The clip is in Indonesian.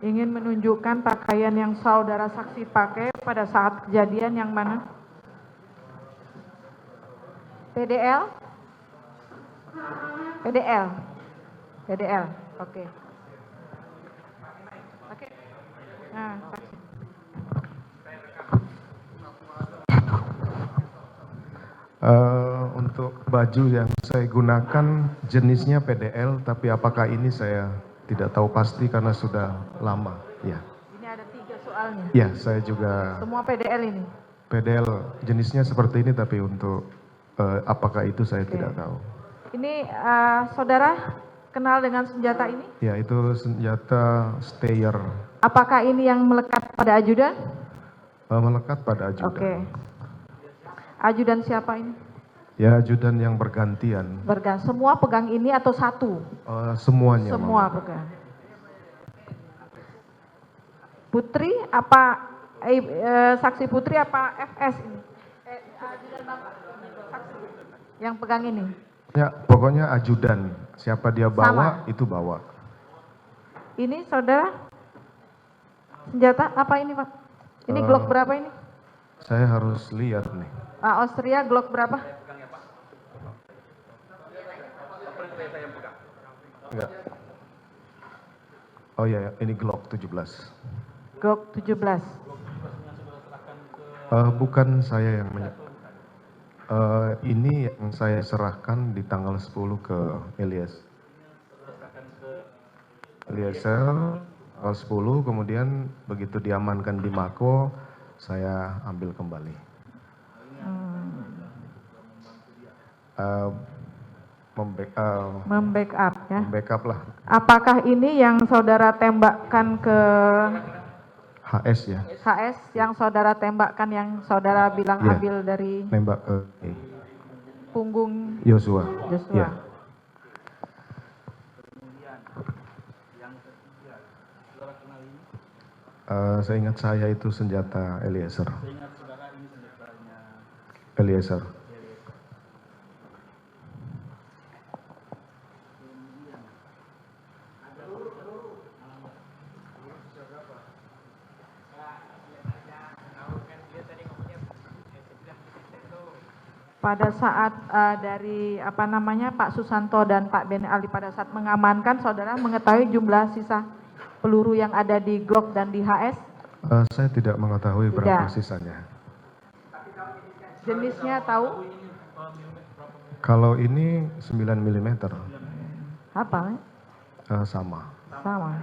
ingin menunjukkan pakaian yang saudara saksi pakai pada saat kejadian yang mana? PDL? PDL? PDL, oke. Oke. Nah, saksi. Untuk baju yang saya gunakan jenisnya PDL, tapi apakah ini saya tidak tahu pasti karena sudah lama. Ya. Ini ada 3 soalnya. Ya, saya juga. Semua PDL ini. PDL jenisnya seperti ini, tapi untuk apakah itu saya tidak tahu. Ini saudara kenal dengan senjata ini? Ya, itu senjata Steyr. Apakah ini yang melekat pada ajudan? Melekat pada ajudan. Oke. Ajudan siapa ini? Ya, ajudan yang bergantian. Semua pegang ini atau satu? Semuanya. Semua pegang. Putri apa saksi Putri apa FS ini? Ajudan Bapak. Saksi yang pegang ini. Ya, pokoknya ajudan. Siapa dia bawa, itu bawa. Ini saudara senjata apa ini, Pak? Ini Glock berapa ini? Saya harus lihat nih. Austria Glock berapa? Enggak. Oh ya, ini Glock 17. Glock 17. Bukan saya yang ini yang saya serahkan di tanggal 10 ke Eliezer tanggal 10, kemudian begitu diamankan di Mako, saya ambil kembali. Membackup ya. Membackup lah. Apakah ini yang saudara tembakkan ke HS ya. HS yang saudara tembakkan yang saudara bilang Ya, ambil dari nembak ke punggung Yosua. Joshua. Ya. Saya ingat saya itu senjata Eliezer. Eliezer. Pada saat dari Pak Susanto dan Pak Ben Ali pada saat mengamankan, saudara mengetahui jumlah sisa peluru yang ada di Glock dan di HS? Saya tidak mengetahui berapa sisanya. Jenisnya tahu? Kalau ini 9 mm. Apa? Sama. Sama.